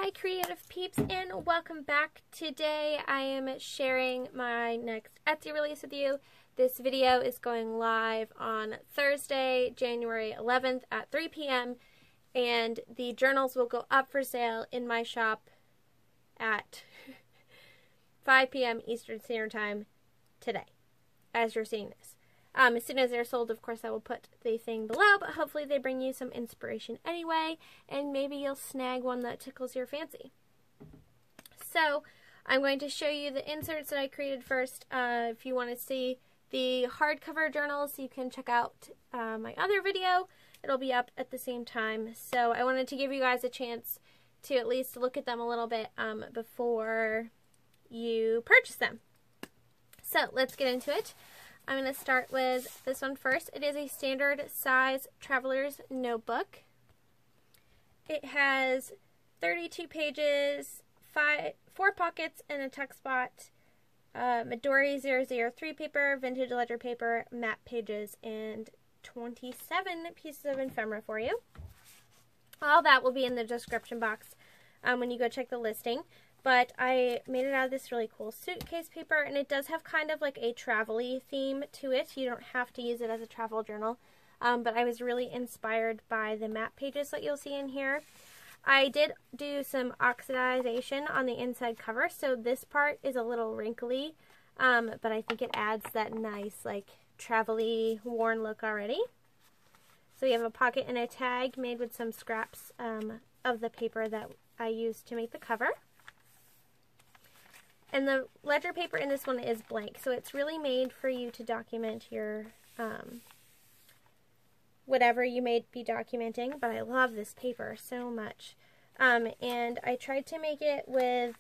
Hi creative peeps, and welcome back. Today I am sharing my next Etsy release with you. This video is going live on Thursday, January 11th at 3 p.m. and the journals will go up for sale in my shop at 5 p.m. Eastern Standard Time today, as you're seeing this. As soon as they're sold, of course, I will put the thing below, but hopefully they bring you some inspiration anyway, and maybe you'll snag one that tickles your fancy. So, I'm going to show you the inserts that I created first. If you want to see the hardcover journals, you can check out my other video. It'll be up at the same time. So, I wanted to give you guys a chance to at least look at them a little bit before you purchase them. So, let's get into it. I'm going to start with this one first. It is a standard size traveler's notebook. It has 32 pages, 4 pockets, and a tuck spot, Midori 003 paper, vintage ledger paper, map pages, and 27 pieces of ephemera for you. All that will be in the description box when you go check the listing. But I made it out of this really cool suitcase paper, and it does have kind of like a travel-y theme to it. You don't have to use it as a travel journal, but I was really inspired by the map pages that you'll see in here. I did do some oxidization on the inside cover, so this part is a little wrinkly, but I think it adds that nice like travel-y worn look already. So we have a pocket and a tag made with some scraps of the paper that I used to make the cover. And the ledger paper in this one is blank, so it's really made for you to document your, whatever you may be documenting, but I love this paper so much. And I tried to make it with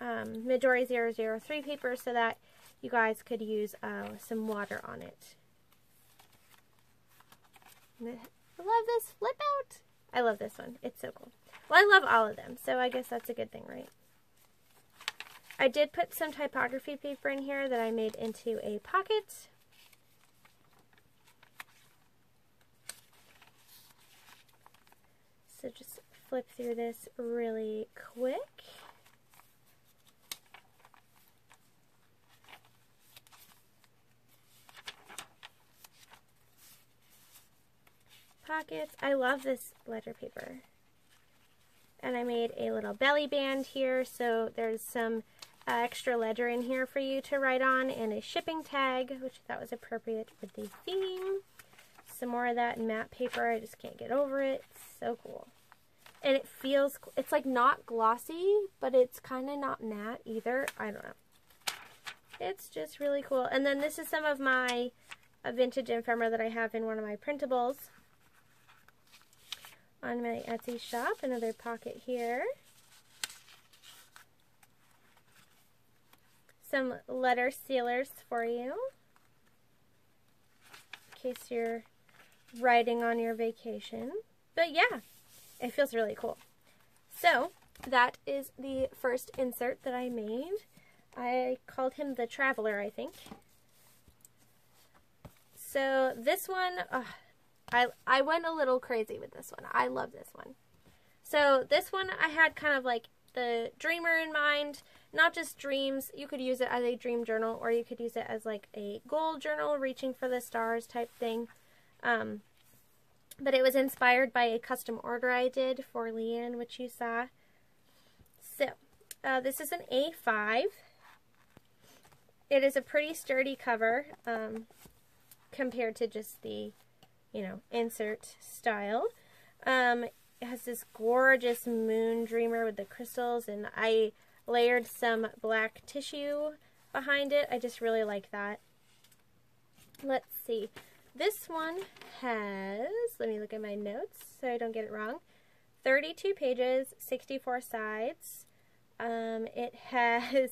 Midori 003 paper so that you guys could use some water on it. I love this flip out. I love this one. It's so cool. Well, I love all of them, so I guess that's a good thing, right? I did put some typography paper in here that I made into a pocket. So just flip through this really quick. Pockets. I love this ledger paper. And I made a little belly band here, so there's some extra ledger in here for you to write on, and a shipping tag, which I thought was appropriate with the theme. Some more of that matte paper. I just can't get over it. It's so cool. And it feels, it's like not glossy, but it's kind of not matte either. I don't know. It's just really cool. And then this is some of my vintage ephemera that I have in one of my printables on my Etsy shop. Another pocket here. Some letter sealers for you, in case you're writing on your vacation. But yeah, it feels really cool. So that is the first insert that I made. I called him the Traveler, I think. So this one, I went a little crazy with this one. I love this one. So this one I had kind of like the dreamer in mind. Not just dreams. You could use it as a dream journal, or you could use it as like a goal journal, reaching for the stars type thing. But it was inspired by a custom order I did for Leanne, which you saw. So, this is an A5. It is a pretty sturdy cover compared to just the, insert style. It has this gorgeous moon dreamer with the crystals, and I layered some black tissue behind it. I just really like that. Let's see. This one has, let me look at my notes so I don't get it wrong, 32 pages, 64 sides. It has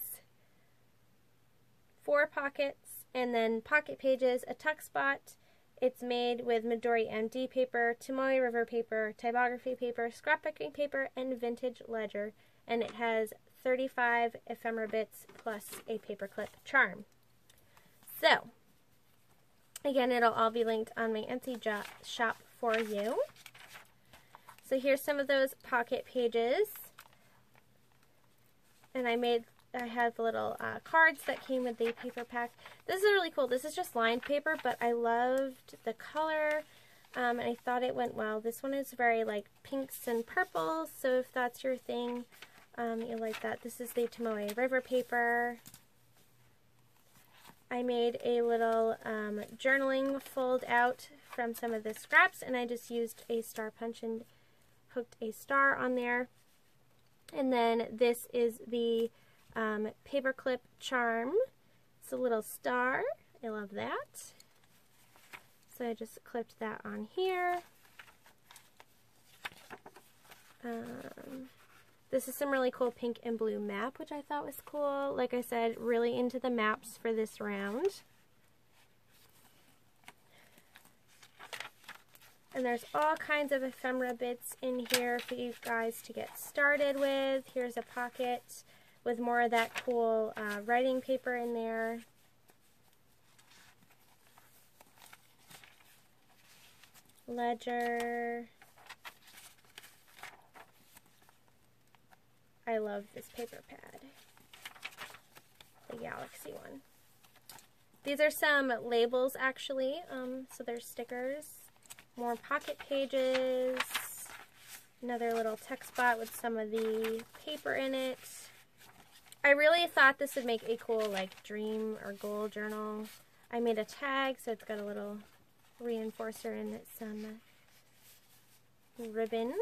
4 pockets and then pocket pages, a tuck spot. It's made with Midori MD paper, Tomoe River paper, typography paper, scrapbooking paper, and vintage ledger. And it has 35 ephemera bits plus a paperclip charm. So, again, it'll all be linked on my Etsy shop for you. So here's some of those pocket pages. And I had the little cards that came with the paper pack. This is really cool. This is just lined paper, but I loved the color, and I thought it went well. This one is very like pinks and purples, so if that's your thing, you'll like that. This is the Tomoe River paper. I made a little journaling fold out from some of the scraps, and I just used a star punch and hooked a star on there. And then this is the paperclip charm. It's a little star. I love that. So I just clipped that on here. This is some really cool pink and blue map, which I thought was cool. Like I said, really into the maps for this round. And there's all kinds of ephemera bits in here for you guys to get started with. Here's a pocket with more of that cool writing paper in there. Ledger. I love this paper pad. The Galaxy one. These are some labels actually, so there's stickers. More pocket pages, another little text spot with some of the paper in it. I really thought this would make a cool like dream or goal journal. I made a tag, so it's got a little reinforcer and some ribbon.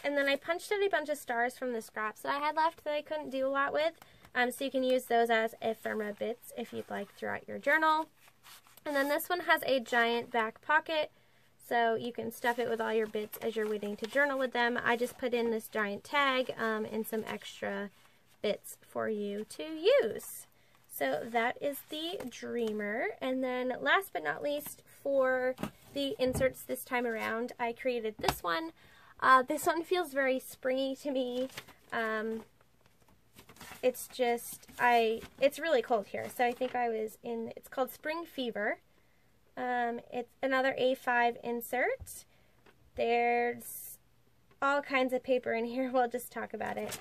And then I punched out a bunch of stars from the scraps that I had left that I couldn't do a lot with. So you can use those as ephemera bits if you'd like throughout your journal. And then this one has a giant back pocket, so you can stuff it with all your bits as you're waiting to journal with them. I just put in this giant tag and some extra bits for you to use. So that is the Dreamer. And then last but not least, for the inserts this time around, I created this one. This one feels very springy to me. It's just, it's really cold here, so I think it's called Spring Fever. It's another A5 insert. There's all kinds of paper in here. We'll just talk about it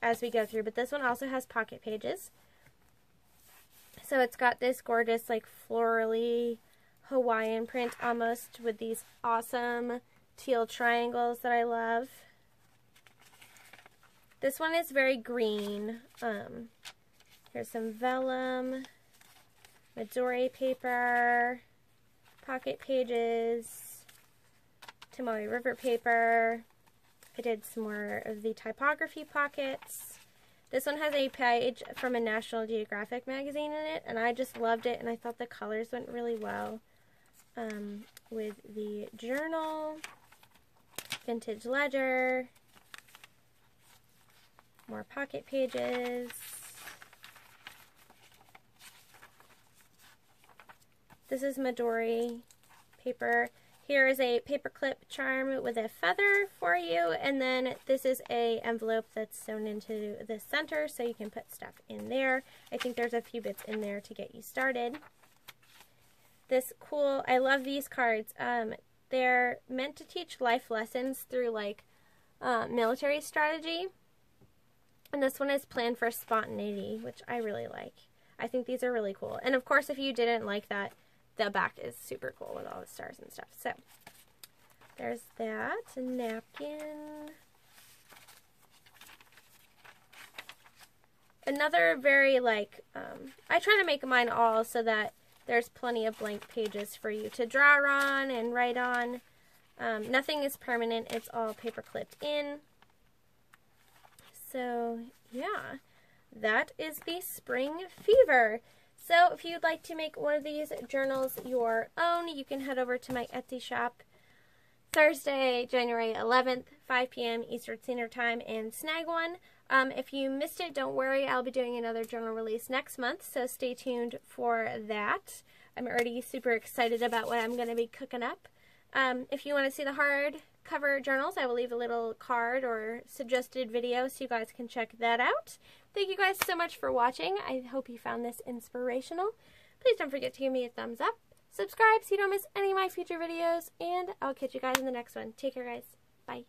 as we go through, but this one also has pocket pages. So it's got this gorgeous, like, florally Hawaiian print almost with these awesome teal triangles that I love. This one is very green. Here's some vellum, Midori paper, pocket pages, Tomoe River paper. I did some more of the typography pockets. This one has a page from a National Geographic magazine in it, and I just loved it, and I thought the colors went really well with the journal, vintage ledger, more pocket pages. This is Midori paper. Here is a paperclip charm with a feather for you, and then this is a envelope that's sewn into the center so you can put stuff in there. I think there's a few bits in there to get you started. This cool, I love these cards. They're meant to teach life lessons through like military strategy. And this one is planned for spontaneity, which I really like. I think these are really cool. And of course, if you didn't like that, the back is super cool with all the stars and stuff. So there's that. A napkin. Another very like, I try to make mine all so that there's plenty of blank pages for you to draw on and write on. Nothing is permanent. It's all paper clipped in. So, yeah, that is the Spring Fever. So, if you'd like to make one of these journals your own, you can head over to my Etsy shop Thursday, January 11th, 5 p.m. Eastern Standard Time, and snag one. If you missed it, don't worry. I'll be doing another journal release next month, so stay tuned for that. I'm already super excited about what I'm going to be cooking up. If you want to see the hardcover journals, I will leave a little card or suggested video so you guys can check that out. Thank you guys so much for watching. I hope you found this inspirational. Please don't forget to give me a thumbs up, subscribe so you don't miss any of my future videos, and I'll catch you guys in the next one. Take care, guys. Bye.